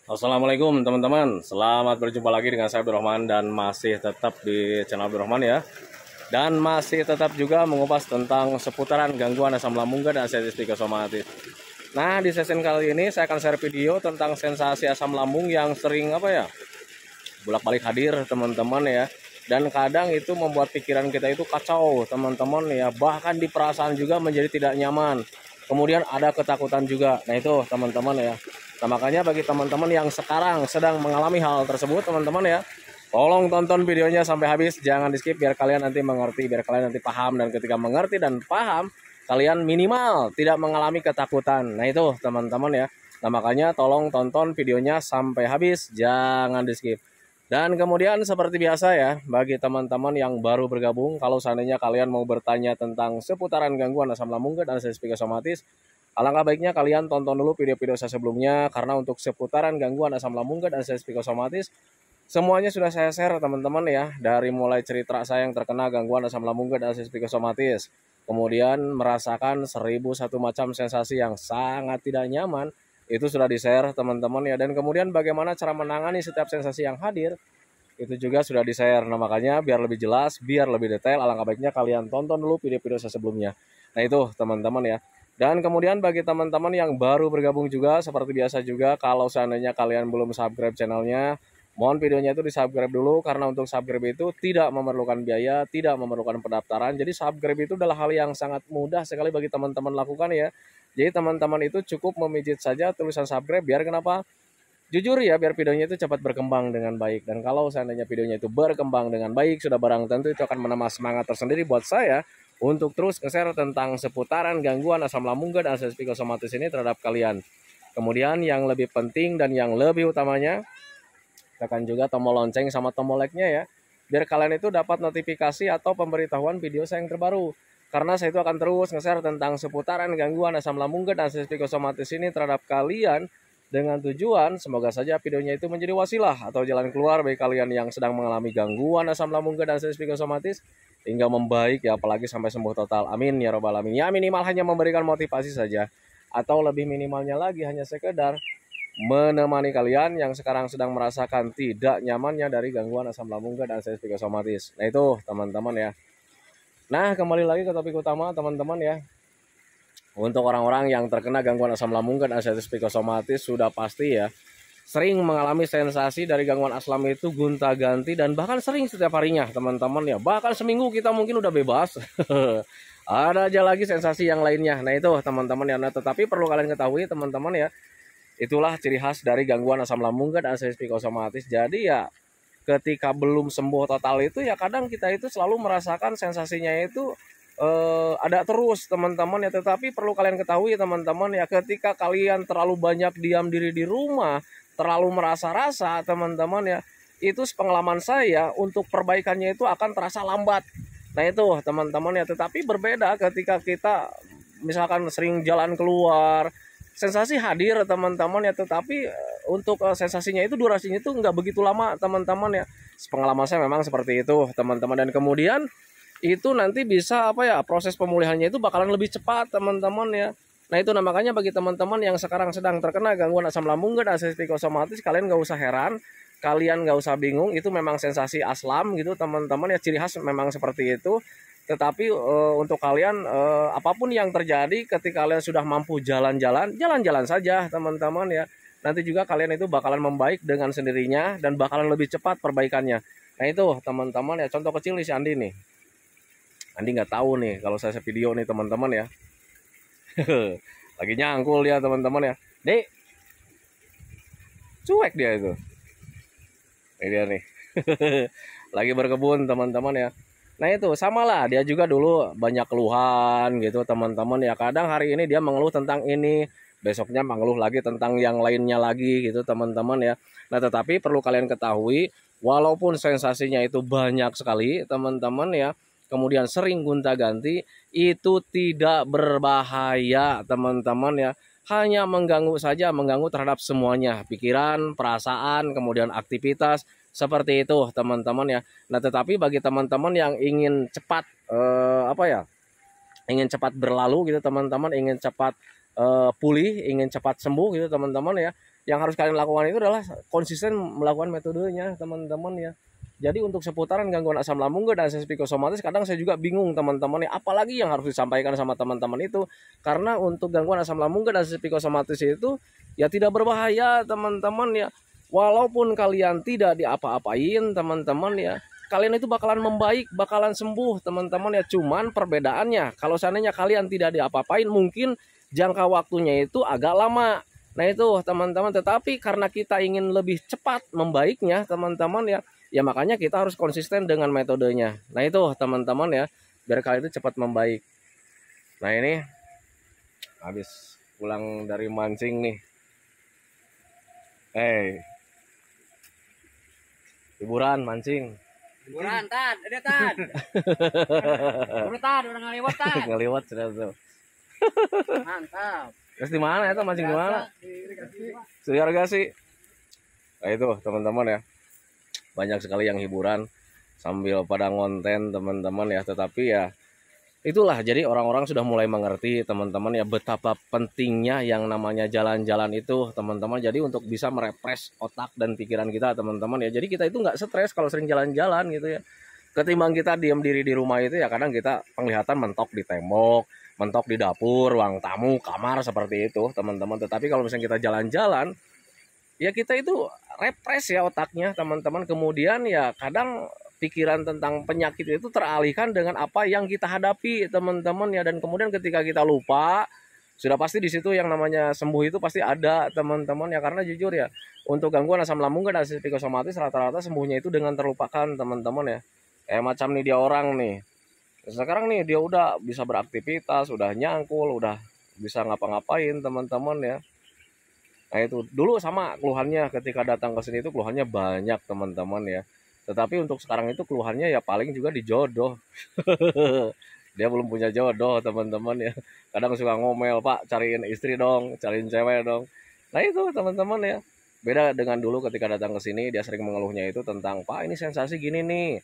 Assalamualaikum teman-teman, selamat berjumpa lagi dengan saya Abdurrahman dan masih tetap di channel Abdurrahman ya. Dan masih tetap juga mengupas tentang seputaran gangguan asam lambung dan sensitif psikosomatis. Nah, di sesi kali ini saya akan share video tentang sensasi asam lambung yang sering bolak-balik hadir teman-teman ya. Dan kadang itu membuat pikiran kita itu kacau teman-teman ya, bahkan di perasaan juga menjadi tidak nyaman. Kemudian ada ketakutan juga. Nah itu teman-teman ya. Nah makanya bagi teman-teman yang sekarang sedang mengalami hal tersebut teman-teman ya, tolong tonton videonya sampai habis, jangan di skip biar kalian nanti mengerti, biar kalian nanti paham, dan ketika mengerti dan paham kalian minimal tidak mengalami ketakutan. Nah itu teman-teman ya. Nah makanya tolong tonton videonya sampai habis, jangan di skip. Dan kemudian seperti biasa ya, bagi teman-teman yang baru bergabung, kalau seandainya kalian mau bertanya tentang seputaran gangguan asam lambung dan sensitif psikosomatis, alangkah baiknya kalian tonton dulu video-video saya sebelumnya, karena untuk seputaran gangguan asam lambung dan sensitif psikosomatis semuanya sudah saya share teman-teman ya, dari mulai cerita saya yang terkena gangguan asam lambung dan sensitif psikosomatis, kemudian merasakan 1001 macam sensasi yang sangat tidak nyaman, itu sudah di-share teman-teman ya. Dan kemudian bagaimana cara menangani setiap sensasi yang hadir, itu juga sudah di-share. Nah makanya biar lebih jelas, biar lebih detail, alangkah baiknya kalian tonton dulu video-video saya sebelumnya. Nah itu teman-teman ya. Dan kemudian bagi teman-teman yang baru bergabung juga, seperti biasa juga, kalau seandainya kalian belum subscribe channelnya, mohon videonya itu di subscribe dulu, karena untuk subscribe itu tidak memerlukan biaya, tidak memerlukan pendaftaran. Jadi subscribe itu adalah hal yang sangat mudah sekali bagi teman-teman lakukan ya. Jadi teman-teman itu cukup memijit saja tulisan subscribe, biar kenapa? Jujur ya, biar videonya itu cepat berkembang dengan baik. Dan kalau seandainya videonya itu berkembang dengan baik, sudah barang tentu itu akan menambah semangat tersendiri buat saya untuk terus nge-share tentang seputaran gangguan asam lambung dan sensitif psikosomatis ini terhadap kalian. Kemudian yang lebih penting dan yang lebih utamanya, tekan juga tombol lonceng sama tombol like-nya ya, biar kalian itu dapat notifikasi atau pemberitahuan video saya yang terbaru. Karena saya itu akan terus nge-share tentang seputaran gangguan asam lambung dan sensitif psikosomatis ini terhadap kalian, dengan tujuan semoga saja videonya itu menjadi wasilah atau jalan keluar bagi kalian yang sedang mengalami gangguan asam lambung dan sensitif psikosomatis hingga membaik ya, apalagi sampai sembuh total. Amin ya robbal alamin. Ya minimal hanya memberikan motivasi saja, atau lebih minimalnya lagi hanya sekedar menemani kalian yang sekarang sedang merasakan tidak nyamannya dari gangguan asam lambung dan sensitif psikosomatis. Nah itu teman-teman ya. Nah kembali lagi ke topik utama teman-teman ya. Untuk orang-orang yang terkena gangguan asam lambung dan sensitif psikosomatis sudah pasti ya sering mengalami sensasi dari gangguan asam itu gonta-ganti, dan bahkan sering setiap harinya teman-teman ya. Bahkan seminggu kita mungkin udah bebas. Ada aja lagi sensasi yang lainnya. Nah itu teman-teman ya. Nah, tetapi perlu kalian ketahui teman-teman ya, itulah ciri khas dari gangguan asam lambung dan sensitif psikosomatis. Jadi ya ketika belum sembuh total itu ya kadang kita itu selalu merasakan sensasinya itu ada terus teman-teman ya. Tetapi perlu kalian ketahui teman-teman ya, ketika kalian terlalu banyak diam diri di rumah, terlalu merasa-rasa teman-teman ya, itu pengalaman saya untuk perbaikannya itu akan terasa lambat. Nah itu teman-teman ya. Tetapi berbeda ketika kita misalkan sering jalan keluar, sensasi hadir teman-teman ya, tetapi untuk sensasinya itu durasinya itu nggak begitu lama teman-teman ya. Pengalaman saya memang seperti itu teman-teman. Dan kemudian itu nanti bisa proses pemulihannya itu bakalan lebih cepat teman-teman ya. Nah itu makanya bagi teman-teman yang sekarang sedang terkena gangguan asam lambung dan sensitif psikosomatis, kalian nggak usah heran, kalian nggak usah bingung, itu memang sensasi aslam gitu teman-teman ya, ciri khas memang seperti itu. Tetapi untuk kalian apapun yang terjadi, ketika kalian sudah mampu jalan-jalan, jalan-jalan saja teman-teman ya. Nanti juga kalian itu bakalan membaik dengan sendirinya dan bakalan lebih cepat perbaikannya. Nah itu teman-teman ya, contoh kecil nih si Andi nih. Andi nggak tahu nih kalau saya video nih teman-teman ya. Lagi nyangkul dia teman-teman ya. Dek, cuek dia itu. Ini dia nih. Lagi berkebun teman-teman ya. Nah itu sama lah, dia juga dulu banyak keluhan gitu teman-teman ya. Kadang hari ini dia mengeluh tentang ini, besoknya mengeluh lagi tentang yang lainnya lagi gitu teman-teman ya. Nah tetapi perlu kalian ketahui, walaupun sensasinya itu banyak sekali teman-teman ya, kemudian sering gonta-ganti, itu tidak berbahaya teman-teman ya. Hanya mengganggu saja, mengganggu terhadap semuanya, pikiran, perasaan, kemudian aktivitas, seperti itu teman-teman ya. Nah tetapi bagi teman-teman yang ingin cepat ingin cepat berlalu gitu teman-teman, ingin cepat pulih, ingin cepat sembuh gitu teman-teman ya, yang harus kalian lakukan itu adalah konsisten melakukan metodenya teman-teman ya. Jadi untuk seputaran gangguan asam lambung dan sensasi psikosomatis kadang saya juga bingung teman-teman ya, apalagi yang harus disampaikan sama teman-teman itu. Karena untuk gangguan asam lambung dan sensasi psikosomatis itu ya tidak berbahaya teman-teman ya. Walaupun kalian tidak diapa-apain teman-teman ya, kalian itu bakalan membaik, bakalan sembuh teman-teman ya. Cuman perbedaannya kalau seandainya kalian tidak diapa-apain mungkin jangka waktunya itu agak lama. Nah itu teman-teman, tetapi karena kita ingin lebih cepat membaiknya teman-teman ya, ya makanya kita harus konsisten dengan metodenya. Nah itu teman-teman ya, biar kalian itu cepat membaik. Nah ini habis pulang dari mancing nih. Hiburan mancing. Hiburan Tan, ada Tan. Udah Tan, udah ngeliwat Tan. Ngeliwat sudah tuh. Mantap. Terus di mana itu mancing di mana? Di irigasi. Nah itu teman-teman ya, banyak sekali yang hiburan sambil pada ngonten teman-teman ya. Tetapi ya itulah, jadi orang-orang sudah mulai mengerti teman-teman ya betapa pentingnya yang namanya jalan-jalan itu teman-teman. Jadi untuk bisa merefresh otak dan pikiran kita teman-teman ya. Jadi kita itu nggak stres kalau sering jalan-jalan gitu ya. Ketimbang kita diam diri di rumah itu ya kadang kita penglihatan mentok di tembok, mentok di dapur, ruang tamu, kamar seperti itu teman-teman. Tetapi kalau misalnya kita jalan-jalan ya kita itu refresh ya otaknya teman-teman. Kemudian ya kadang pikiran tentang penyakit itu teralihkan dengan apa yang kita hadapi teman-teman ya. Dan kemudian ketika kita lupa, sudah pasti di situ yang namanya sembuh itu pasti ada teman-teman ya. Karena jujur ya, untuk gangguan asam lambung dan psikosomatis rata-rata sembuhnya itu dengan terlupakan teman-teman ya. Macam nih dia orang nih, sekarang nih dia udah bisa beraktivitas, udah nyangkul, udah bisa ngapa-ngapain teman-teman ya. Nah itu dulu sama keluhannya ketika datang ke sini itu keluhannya banyak teman-teman ya. Tetapi untuk sekarang itu keluhannya ya paling juga di jodoh. Dia belum punya jodoh teman-teman ya. Kadang suka ngomel, Pak cariin istri dong, cariin cewek dong. Nah itu teman-teman ya. Beda dengan dulu ketika datang ke sini dia sering mengeluhnya itu tentang, Pak ini sensasi gini nih.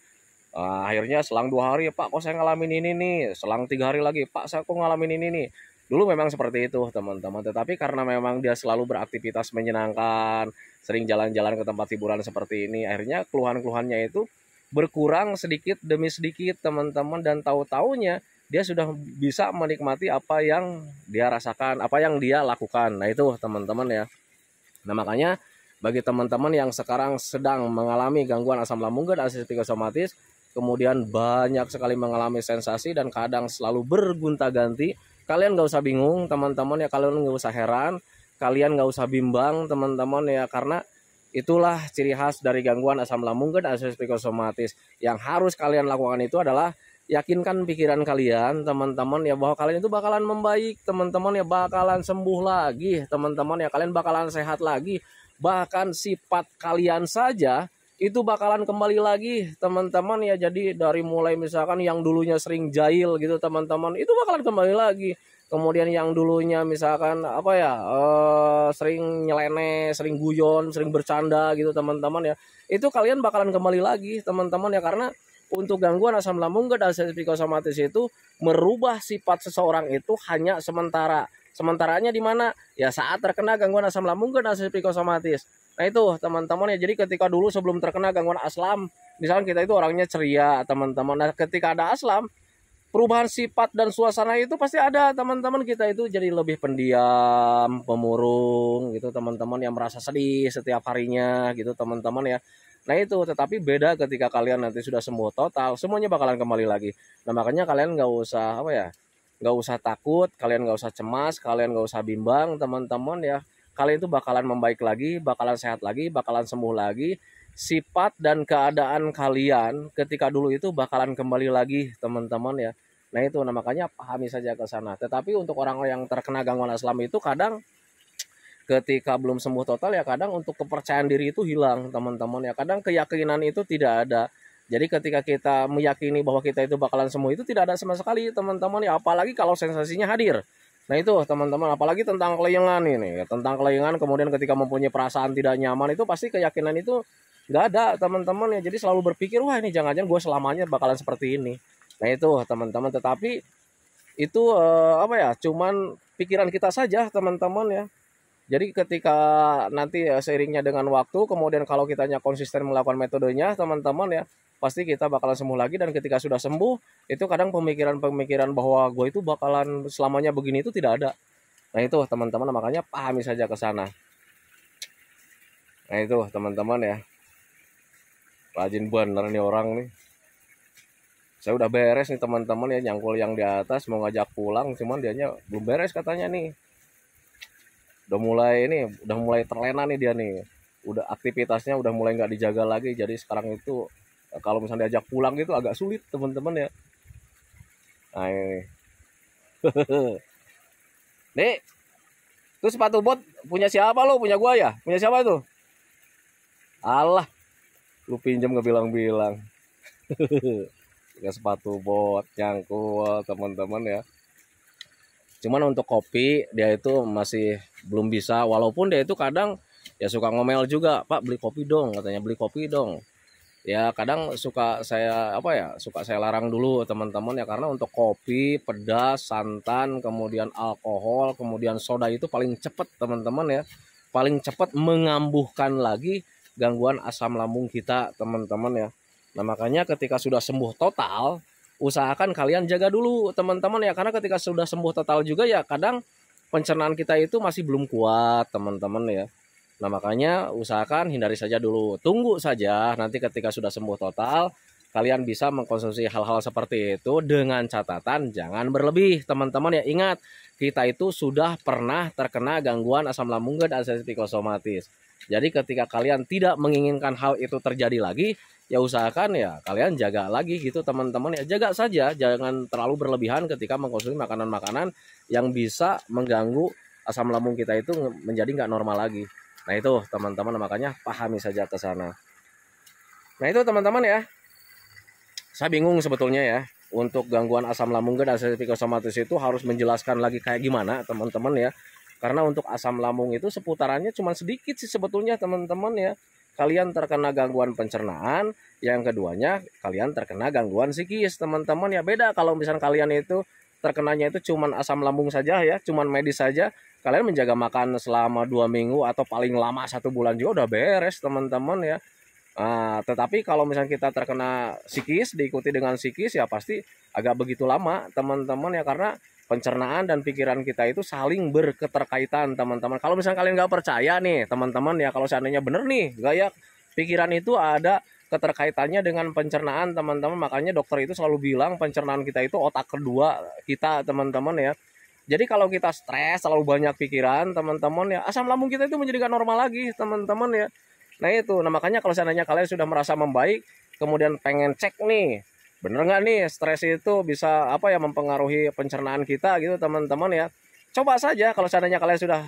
Akhirnya selang 2 hari, Pak kok saya ngalamin ini nih. Selang 3 hari lagi, Pak saya kok ngalamin ini nih. Dulu memang seperti itu teman-teman. Tetapi karena memang dia selalu beraktivitas menyenangkan, sering jalan-jalan ke tempat hiburan seperti ini, akhirnya keluhan-keluhannya itu berkurang sedikit demi sedikit teman-teman. Dan tahu-taunya dia sudah bisa menikmati apa yang dia rasakan, apa yang dia lakukan. Nah itu teman-teman ya. Nah makanya bagi teman-teman yang sekarang sedang mengalami gangguan asam lambung dan psikosomatis, kemudian banyak sekali mengalami sensasi dan kadang selalu bergonta-ganti, kalian gak usah bingung teman-teman ya, kalian gak usah heran, kalian gak usah bimbang teman-teman ya. Karena itulah ciri khas dari gangguan asam lambung dan psikosomatis. Yang harus kalian lakukan itu adalah yakinkan pikiran kalian teman-teman ya, bahwa kalian itu bakalan membaik teman-teman ya, bakalan sembuh lagi teman-teman ya, kalian bakalan sehat lagi. Bahkan sifat kalian saja itu bakalan kembali lagi teman-teman ya. Jadi dari mulai misalkan yang dulunya sering jahil gitu teman-teman, itu bakalan kembali lagi. Kemudian yang dulunya misalkan apa ya, sering nyeleneh, sering guyon, sering bercanda gitu teman-teman ya, itu kalian bakalan kembali lagi teman-teman ya. Karena untuk gangguan asam lambung dan psikosomatis itu merubah sifat seseorang itu hanya sementara. Sementaranya di mana? Ya saat terkena gangguan asam lambung dan psikosomatis. Nah itu teman-teman ya, jadi ketika dulu sebelum terkena gangguan asam, misalkan kita itu orangnya ceria teman-teman. Nah ketika ada asam, perubahan sifat dan suasana itu pasti ada teman-teman. Kita itu jadi lebih pendiam, pemurung gitu teman-teman, yang merasa sedih setiap harinya gitu teman-teman ya. Nah itu, tetapi beda ketika kalian nanti sudah sembuh total, semuanya bakalan kembali lagi. Nah makanya kalian nggak usah apa ya, nggak usah takut, kalian nggak usah cemas, kalian nggak usah bimbang teman-teman ya. Kalian itu bakalan membaik lagi, bakalan sehat lagi, bakalan sembuh lagi. Sifat dan keadaan kalian ketika dulu itu bakalan kembali lagi teman-teman ya. Nah itu, nah makanya pahami saja ke sana. Tetapi untuk orang yang terkena gangguan asam itu kadang ketika belum sembuh total ya, kadang untuk kepercayaan diri itu hilang teman-teman ya. Kadang keyakinan itu tidak ada. Jadi ketika kita meyakini bahwa kita itu bakalan sembuh itu tidak ada sama sekali teman-teman ya. Apalagi kalau sensasinya hadir. Nah itu teman-teman, apalagi tentang kelayangan ini, tentang kelayangan, kemudian ketika mempunyai perasaan tidak nyaman itu pasti keyakinan itu nggak ada teman-teman ya. Jadi selalu berpikir, wah ini jangan-jangan gue selamanya bakalan seperti ini. Nah itu teman-teman, tetapi itu apa ya, cuman pikiran kita saja teman-teman ya. Jadi ketika nanti ya seiringnya dengan waktu, kemudian kalau kitanya konsisten melakukan metodenya teman-teman ya, pasti kita bakalan sembuh lagi. Dan ketika sudah sembuh, itu kadang pemikiran-pemikiran bahwa gue itu bakalan selamanya begini itu tidak ada. Nah itu teman-teman, makanya pahami saja ke sana. Nah itu teman-teman ya, rajin bener nih orang nih. Saya udah beres nih teman-teman ya, nyangkul yang di atas mau ngajak pulang, cuman dianya belum beres katanya nih. Udah mulai terlena nih dia nih. Udah aktivitasnya udah mulai nggak dijaga lagi. Jadi sekarang itu kalau misalnya diajak pulang itu agak sulit teman-teman ya. Nah ini. Nih, itu sepatu bot punya siapa lo? Punya gua ya? Punya siapa itu? Alah, lu pinjam gak bilang-bilang. Sepatu bot nyangkul teman-teman ya. Cuman untuk kopi dia itu masih belum bisa, walaupun dia itu kadang ya suka ngomel juga, Pak beli kopi dong, katanya beli kopi dong. Ya kadang suka saya suka saya larang dulu teman-teman ya, karena untuk kopi pedas, santan, kemudian alkohol, kemudian soda itu paling cepat teman-teman ya, paling cepat mengambuhkan lagi gangguan asam lambung kita teman-teman ya. Nah makanya ketika sudah sembuh total, usahakan kalian jaga dulu teman-teman ya, karena ketika sudah sembuh total juga ya kadang pencernaan kita itu masih belum kuat teman-teman ya. Nah makanya usahakan hindari saja dulu, tunggu saja nanti ketika sudah sembuh total kalian bisa mengkonsumsi hal-hal seperti itu, dengan catatan jangan berlebih teman-teman ya. Ingat, kita itu sudah pernah terkena gangguan asam lambung dan anestesi psikosomatis. Jadi ketika kalian tidak menginginkan hal itu terjadi lagi, ya usahakan ya kalian jaga lagi gitu teman-teman ya. Jaga saja, jangan terlalu berlebihan ketika mengkonsumsi makanan-makanan yang bisa mengganggu asam lambung kita itu menjadi nggak normal lagi. Nah itu teman-teman, makanya pahami saja ke sana. Nah itu teman-teman ya, saya bingung sebetulnya ya, untuk gangguan asam lambung dan anestesi psikosomatis itu harus menjelaskan lagi kayak gimana teman-teman ya. Karena untuk asam lambung itu seputarannya cuma sedikit sih sebetulnya teman-teman ya. Kalian terkena gangguan pencernaan, yang keduanya kalian terkena gangguan psikis teman-teman ya. Beda kalau misalnya kalian itu terkenanya itu cuman asam lambung saja ya, cuman medis saja, kalian menjaga makan selama 2 minggu atau paling lama 1 bulan juga udah beres teman-teman ya. Nah, tetapi kalau misalnya kita terkena psikis, diikuti dengan psikis ya pasti agak begitu lama teman-teman ya, karena pencernaan dan pikiran kita itu saling berketerkaitan teman-teman. Kalau misalnya kalian nggak percaya nih teman-teman ya, kalau seandainya bener nih gaya pikiran itu ada keterkaitannya dengan pencernaan teman-teman, makanya dokter itu selalu bilang pencernaan kita itu otak kedua kita teman-teman ya. Jadi kalau kita stres, terlalu banyak pikiran teman-teman ya, asam lambung kita itu menjadi nggak normal lagi teman-teman ya. Nah itu, nah makanya kalau seandainya kalian sudah merasa membaik, kemudian pengen cek nih, bener nggak nih stres itu bisa mempengaruhi pencernaan kita gitu teman-teman ya. Coba saja kalau seandainya kalian sudah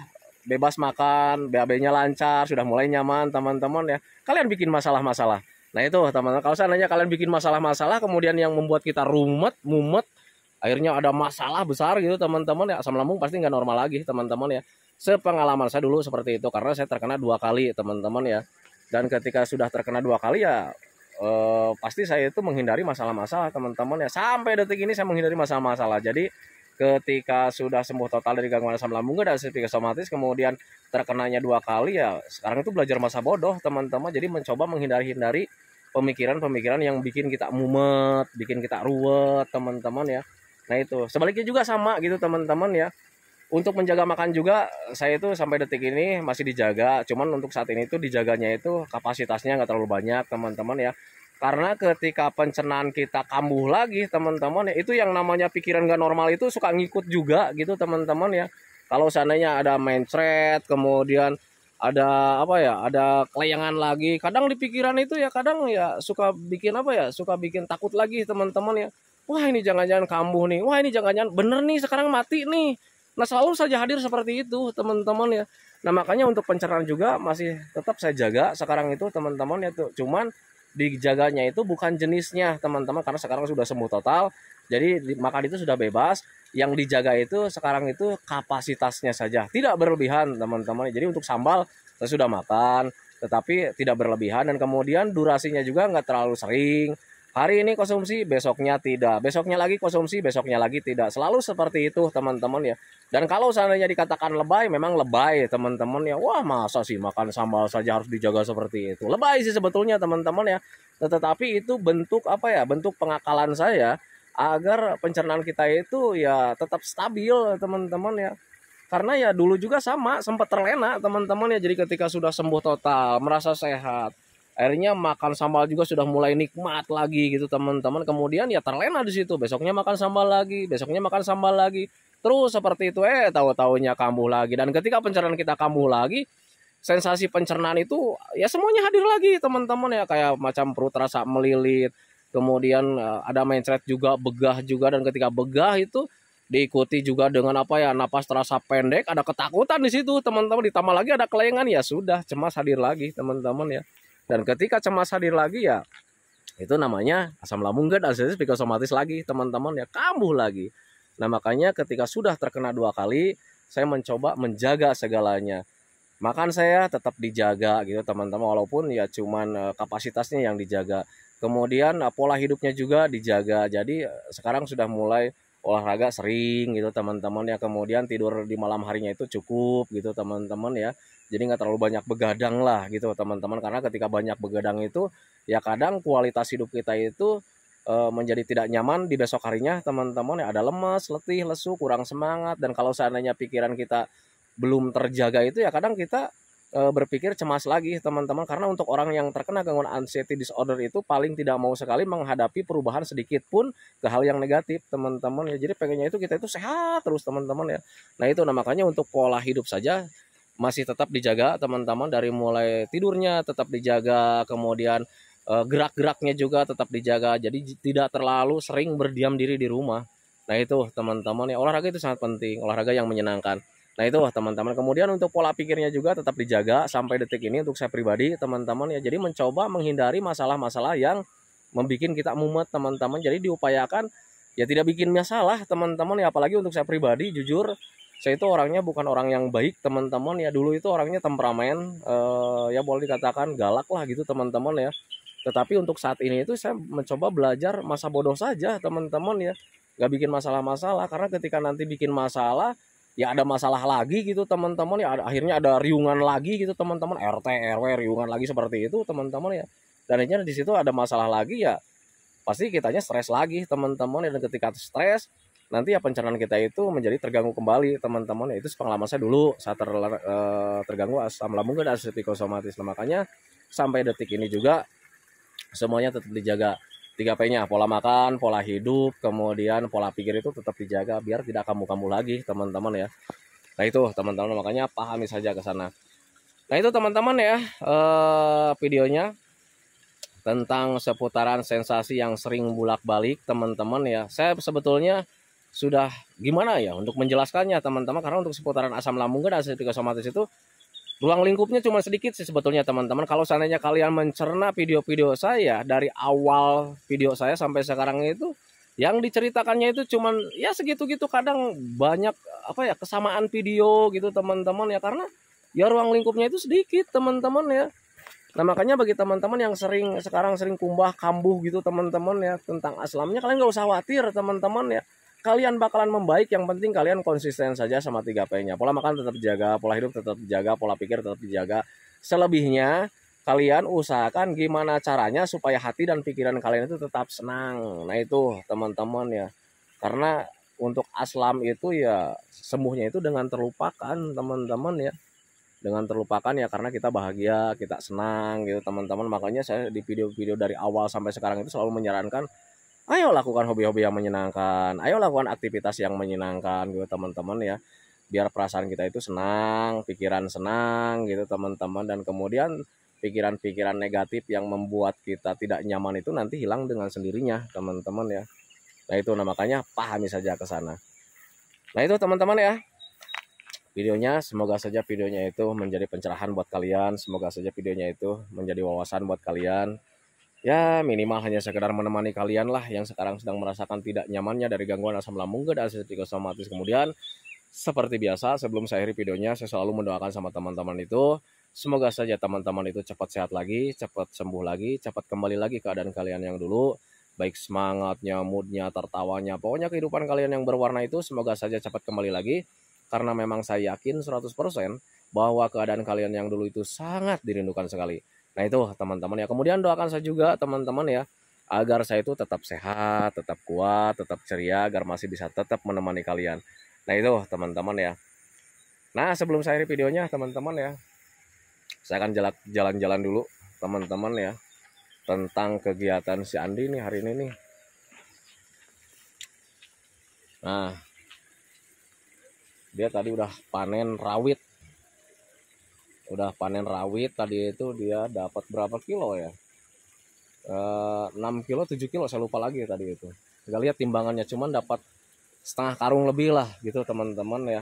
bebas makan, BAB-nya lancar, sudah mulai nyaman teman-teman ya, kalian bikin masalah-masalah. Nah itu teman-teman, kalau seandainya kalian bikin masalah-masalah kemudian yang membuat kita mumet, akhirnya ada masalah besar gitu teman-teman ya, asam lambung pasti nggak normal lagi teman-teman ya. Sepengalaman saya dulu seperti itu, karena saya terkena 2 kali teman-teman ya. Dan ketika sudah terkena 2 kali ya pasti saya itu menghindari masalah-masalah teman-teman ya. Sampai detik ini saya menghindari masalah-masalah. Jadi ketika sudah sembuh total dari gangguan asam lambung dan psikosomatis, kemudian terkenanya 2 kali ya, sekarang itu belajar masa bodoh teman-teman. Jadi mencoba menghindari pemikiran-pemikiran yang bikin kita mumet, bikin kita ruwet teman-teman ya. Nah itu sebaliknya juga sama gitu teman-teman ya. Untuk menjaga makan juga saya itu sampai detik ini masih dijaga. Cuman untuk saat ini itu dijaganya itu kapasitasnya nggak terlalu banyak teman-teman ya. Karena ketika pencernaan kita kambuh lagi teman-teman ya, itu yang namanya pikiran nggak normal itu suka ngikut juga gitu teman-teman ya. Kalau seandainya ada mencret, kemudian ada ada kelayangan lagi, kadang di pikiran itu ya kadang ya suka bikin suka bikin takut lagi teman-teman ya. Wah ini jangan-jangan kambuh nih, wah ini jangan-jangan bener nih sekarang mati nih. Nah selalu saja hadir seperti itu teman-teman ya. Nah makanya untuk pencernaan juga masih tetap saya jaga sekarang itu teman-teman ya tuh. Cuman dijaganya itu bukan jenisnya teman-teman, karena sekarang sudah sembuh total. Jadi makan itu sudah bebas. Yang dijaga itu sekarang itu kapasitasnya saja, tidak berlebihan teman-teman. Jadi untuk sambal saya sudah makan, tetapi tidak berlebihan, dan kemudian durasinya juga nggak terlalu sering. Hari ini konsumsi, besoknya tidak. Besoknya lagi konsumsi, besoknya lagi tidak. Selalu seperti itu teman-teman ya. Dan kalau seandainya dikatakan lebay, memang lebay teman-teman ya. Wah masa sih makan sambal saja harus dijaga seperti itu. Lebay sih sebetulnya teman-teman ya. Tetapi itu bentuk apa ya? Bentuk pengakalan saya agar pencernaan kita itu ya tetap stabil teman-teman ya. Karena ya dulu juga sama, sempat terlena teman-teman ya. Jadi ketika sudah sembuh total, merasa sehat, akhirnya makan sambal juga sudah mulai nikmat lagi gitu teman-teman. Kemudian ya terlena di situ. Besoknya makan sambal lagi, besoknya makan sambal lagi. Terus seperti itu tahu-taunya kambuh lagi. Dan ketika pencernaan kita kambuh lagi, sensasi pencernaan itu ya semuanya hadir lagi teman-teman ya, kayak macam perut rasa melilit. Kemudian ada mencret juga, begah juga, dan ketika begah itu diikuti juga dengan apa ya, napas terasa pendek, ada ketakutan di situ teman-teman, ditambah lagi ada kelengan, ya sudah cemas hadir lagi teman-teman ya. Dan ketika cemas hadir lagi ya itu namanya asam lambung dan anestesi psikosomatis lagi teman-teman ya, kambuh lagi. Nah makanya ketika sudah terkena 2 kali, saya mencoba menjaga segalanya. Makan saya tetap dijaga gitu teman-teman, walaupun ya cuman kapasitasnya yang dijaga. Kemudian pola hidupnya juga dijaga. Jadi sekarang sudah mulai olahraga sering gitu teman-teman ya. Kemudian tidur di malam harinya itu cukup gitu teman-teman ya. Jadi nggak terlalu banyak begadang lah gitu teman-teman, karena ketika banyak begadang itu ya kadang kualitas hidup kita itu menjadi tidak nyaman di besok harinya teman-teman ya. Ada lemas, letih, lesu, kurang semangat. Dan kalau seandainya pikiran kita belum terjaga itu ya kadang kita berpikir cemas lagi teman-teman. Karena untuk orang yang terkena gangguan anxiety disorder itu paling tidak mau sekali menghadapi perubahan sedikit pun ke hal yang negatif teman-teman ya. Jadi pengennya itu kita itu sehat terus teman-teman ya. Nah itu makanya untuk pola hidup saja masih tetap dijaga teman-teman, dari mulai tidurnya tetap dijaga, kemudian gerak-geraknya juga tetap dijaga, jadi tidak terlalu sering berdiam diri di rumah. Nah itu teman-teman ya, olahraga itu sangat penting, olahraga yang menyenangkan. Nah itu teman-teman, kemudian untuk pola pikirnya juga tetap dijaga sampai detik ini untuk saya pribadi teman-teman ya. Jadi mencoba menghindari masalah-masalah yang membuat kita mumet teman-teman, jadi diupayakan ya tidak bikin masalah teman-teman ya. Apalagi untuk saya pribadi, jujur saya itu orangnya bukan orang yang baik teman-teman ya. Dulu itu orangnya temperamen, ya boleh dikatakan galak lah gitu teman-teman ya. Tetapi untuk saat ini itu saya mencoba belajar masa bodoh saja teman-teman ya. Gak bikin masalah-masalah, karena ketika nanti bikin masalah ya ada masalah lagi gitu teman-teman ya. Akhirnya ada riungan lagi gitu teman-teman, RT RW riungan lagi seperti itu teman-teman ya. Dan akhirnya di situ ada masalah lagi ya, pasti kitanya stres lagi teman-teman ya. Dan ketika stres nanti ya pencernaan kita itu menjadi terganggu kembali teman-teman ya. Itu pengalaman saya dulu saat terganggu asam lambung dan anestesi psikosomatis. Nah, makanya sampai detik ini juga semuanya tetap dijaga. 3P-nya, pola makan, pola hidup, kemudian pola pikir itu tetap dijaga biar tidak kambuh-kambuh lagi teman-teman ya. Nah itu teman-teman, makanya pahami saja ke sana. Nah itu teman-teman ya, videonya tentang seputaran sensasi yang sering bolak-balik teman-teman ya. Saya sebetulnya sudah gimana ya untuk menjelaskannya teman-teman, karena untuk seputaran asam lambung dan anestesi psikosomatis itu ruang lingkupnya cuma sedikit sih sebetulnya teman-teman. Kalau seandainya kalian mencerna video-video saya dari awal video saya sampai sekarang itu, yang diceritakannya itu cuman ya segitu-gitu, kadang banyak apa ya kesamaan video gitu teman-teman ya, karena ya ruang lingkupnya itu sedikit teman-teman ya. Nah makanya bagi teman-teman yang sekarang sering kumbah kambuh gitu teman-teman ya tentang aslamnya, kalian gak usah khawatir teman-teman ya. Kalian bakalan membaik, yang penting kalian konsisten saja sama 3P-nya. Pola makan tetap dijaga, pola hidup tetap dijaga, pola pikir tetap dijaga. Selebihnya kalian usahakan gimana caranya supaya hati dan pikiran kalian itu tetap senang. Nah itu teman-teman ya. Karena untuk aslam itu ya sembuhnya itu dengan terlupakan teman-teman ya. Dengan terlupakan ya, karena kita bahagia, kita senang gitu teman-teman. Makanya saya di video-video dari awal sampai sekarang itu selalu menyarankan, ayo lakukan hobi-hobi yang menyenangkan, ayo lakukan aktivitas yang menyenangkan gitu teman-teman ya. Biar perasaan kita itu senang, pikiran senang gitu teman-teman. Dan kemudian pikiran-pikiran negatif yang membuat kita tidak nyaman itu nanti hilang dengan sendirinya teman-teman ya. Nah itu makanya pahami saja ke sana. Nah itu teman-teman ya videonya, semoga saja videonya itu menjadi pencerahan buat kalian, semoga saja videonya itu menjadi wawasan buat kalian. Ya minimal hanya sekedar menemani kalian lah yang sekarang sedang merasakan tidak nyamannya dari gangguan asam lambung dan anestesi psikosomatis. Kemudian seperti biasa sebelum saya akhiri videonya, saya selalu mendoakan sama teman-teman itu, semoga saja teman-teman itu cepat sehat lagi, cepat sembuh lagi, cepat kembali lagi keadaan kalian yang dulu. baik semangatnya, moodnya, tertawanya, pokoknya kehidupan kalian yang berwarna itu semoga saja cepat kembali lagi, karena memang saya yakin 100% bahwa keadaan kalian yang dulu itu sangat dirindukan sekali. Nah itu teman-teman ya, kemudian doakan saya juga teman-teman ya, agar saya itu tetap sehat, tetap kuat, tetap ceria, agar masih bisa tetap menemani kalian. Nah itu teman-teman ya. Nah sebelum saya akhiri videonya teman-teman ya, saya akan jalan-jalan dulu teman-teman ya, tentang kegiatan si Andi nih hari ini nih. Nah dia tadi udah panen rawit. Tadi itu dia dapat berapa kilo ya, 6 kilo 7 kilo saya lupa lagi tadi itu, nggak lihat timbangannya, cuman dapat setengah karung lebih lah gitu teman-teman ya.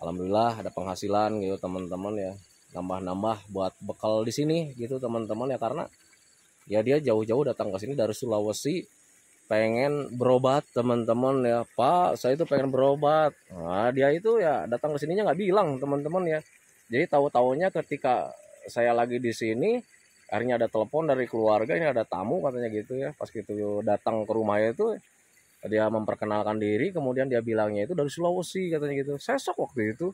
Alhamdulillah ada penghasilan gitu teman-teman ya, nambah-nambah buat bekal di sini gitu teman-teman ya, karena ya dia jauh-jauh datang ke sini dari Sulawesi pengen berobat teman-teman ya. Pak saya itu pengen berobat. Nah dia itu ya datang ke sininya nggak bilang teman-teman ya, jadi tahu-taunya ketika saya lagi di sini, akhirnya ada telepon dari keluarga, ini ada tamu katanya gitu ya. Pas gitu datang ke rumahnya itu, dia memperkenalkan diri, kemudian dia bilangnya itu dari Sulawesi katanya gitu. Saya shock waktu itu,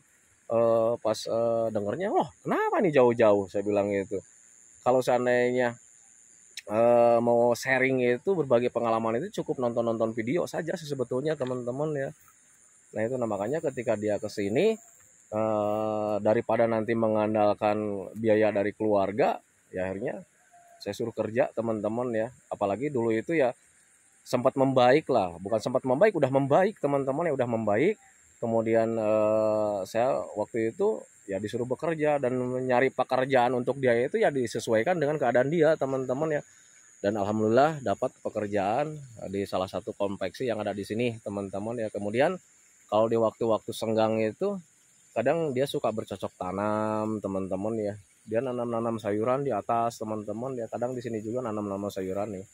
pas dengernya, wah kenapa nih jauh-jauh, saya bilang gitu. Kalau seandainya mau sharing itu, berbagi pengalaman itu cukup nonton-nonton video saja sih sebetulnya teman-teman ya. Nah itu makanya ketika dia ke sini, daripada nanti mengandalkan biaya dari keluarga, ya akhirnya saya suruh kerja teman-teman ya. Apalagi dulu itu ya sempat membaik lah, bukan sempat membaik, udah membaik teman-teman ya, udah membaik. Kemudian saya waktu itu ya disuruh bekerja dan nyari pekerjaan untuk dia itu ya disesuaikan dengan keadaan dia teman-teman ya. Dan alhamdulillah dapat pekerjaan di salah satu konveksi yang ada di sini teman-teman ya. Kemudian kalau di waktu-waktu senggang itu kadang dia suka bercocok tanam teman-teman ya. Dia nanam-nanam sayuran di atas teman-teman ya. Kadang di sini juga nanam-nanam sayuran nih.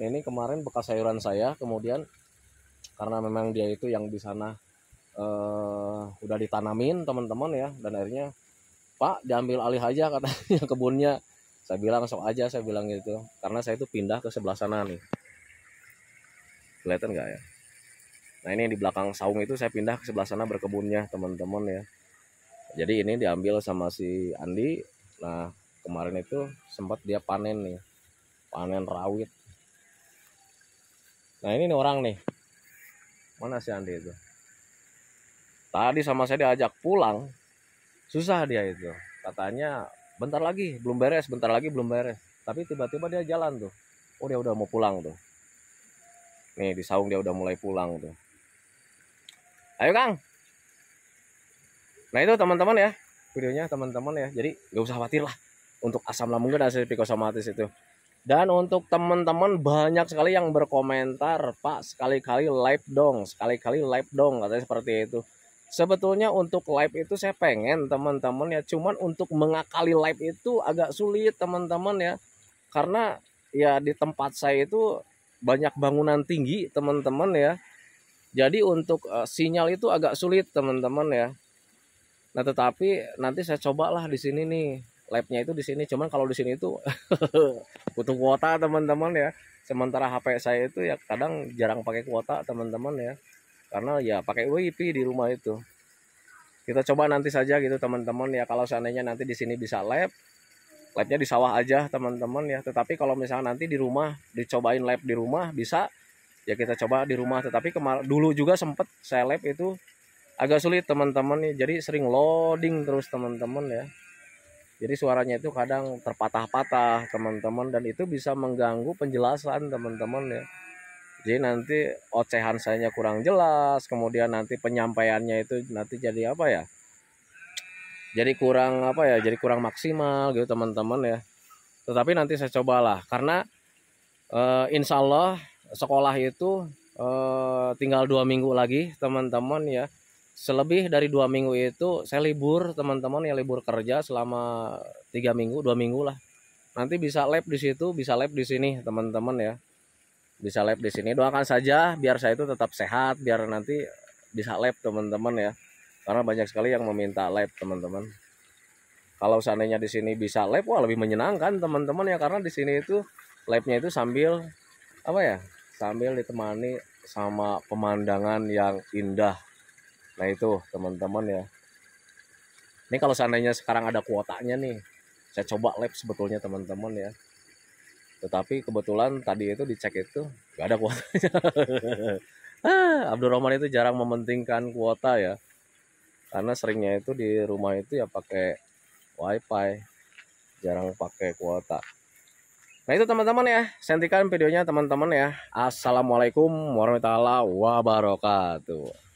Nah, ini kemarin bekas sayuran saya, kemudian karena memang dia itu yang di sana udah ditanamin teman-teman ya, dan akhirnya Pak diambil alih aja katanya kebunnya. Saya bilang sok aja, saya bilang gitu, karena saya itu pindah ke sebelah sana nih, kelihatan nggak ya? Nah ini di belakang saung itu saya pindah ke sebelah sana berkebunnya teman-teman ya. Jadi ini diambil sama si Andi. Nah kemarin itu sempat dia panen nih, panen rawit. Nah ini nih orang nih, mana si Andi itu? Tadi sama saya diajak pulang, susah dia itu, katanya bentar lagi belum beres, bentar lagi belum beres. Tapi tiba-tiba dia jalan tuh, oh dia udah mau pulang tuh. Nih di saung dia udah mulai pulang tuh. Ayo Kang. Nah itu teman-teman ya, videonya teman-teman ya. Jadi nggak usah khawatir lah untuk asam lambung dan asid psikosomatis itu. Dan untuk teman-teman banyak sekali yang berkomentar, Pak sekali-kali live dong, sekali-kali live dong, katanya seperti itu. Sebetulnya untuk live itu saya pengen teman-teman ya, cuman untuk mengakali live itu agak sulit teman-teman ya. Karena ya di tempat saya itu banyak bangunan tinggi teman-teman ya. Jadi untuk sinyal itu agak sulit teman-teman ya. Nah, tetapi nanti saya cobalah di sini nih. Live-nya itu di sini. Cuman kalau di sini itu butuh kuota teman-teman ya. Sementara HP saya itu ya kadang jarang pakai kuota teman-teman ya. Karena ya pakai WiFi di rumah itu. Kita coba nanti saja gitu teman-teman ya. Kalau seandainya nanti di sini bisa live-nya di sawah aja teman-teman ya. Tetapi kalau misalnya nanti di rumah dicobain live di rumah bisa, ya kita coba di rumah. Tetapi dulu juga sempet saya live itu agak sulit teman-teman nih. Jadi sering loading terus teman-teman ya. Jadi suaranya itu kadang terpatah-patah teman-teman, dan itu bisa mengganggu penjelasan teman-teman ya. Jadi nanti ocehan sayanya kurang jelas, kemudian nanti penyampaiannya itu nanti jadi apa ya? Jadi kurang apa ya? Jadi kurang maksimal gitu teman-teman ya. Tetapi nanti saya cobalah, karena insya Allah sekolah itu tinggal 2 minggu lagi teman-teman ya. Selebih dari 2 minggu itu saya libur teman-teman ya, libur kerja selama 3 minggu, 2 minggu lah. Nanti bisa live di situ, bisa live di sini teman-teman ya. Bisa live di sini. Doakan saja biar saya itu tetap sehat, biar nanti bisa live teman-teman ya. Karena banyak sekali yang meminta live teman-teman. Kalau seandainya di sini bisa live, wah lebih menyenangkan teman-teman ya, karena di sini itu live-nya itu sambil apa ya, sambil ditemani sama pemandangan yang indah. Nah itu teman-teman ya. Ini kalau seandainya sekarang ada kuotanya nih, saya coba lab sebetulnya teman-teman ya. Tetapi kebetulan tadi itu dicek itu nggak ada kuotanya. Abdul Rahman itu jarang mementingkan kuota ya. Karena seringnya itu di rumah itu ya pakai wifi, jarang pakai kuota. Nah itu teman-teman ya, saya hentikan videonya teman-teman ya. Assalamualaikum warahmatullahi wabarakatuh.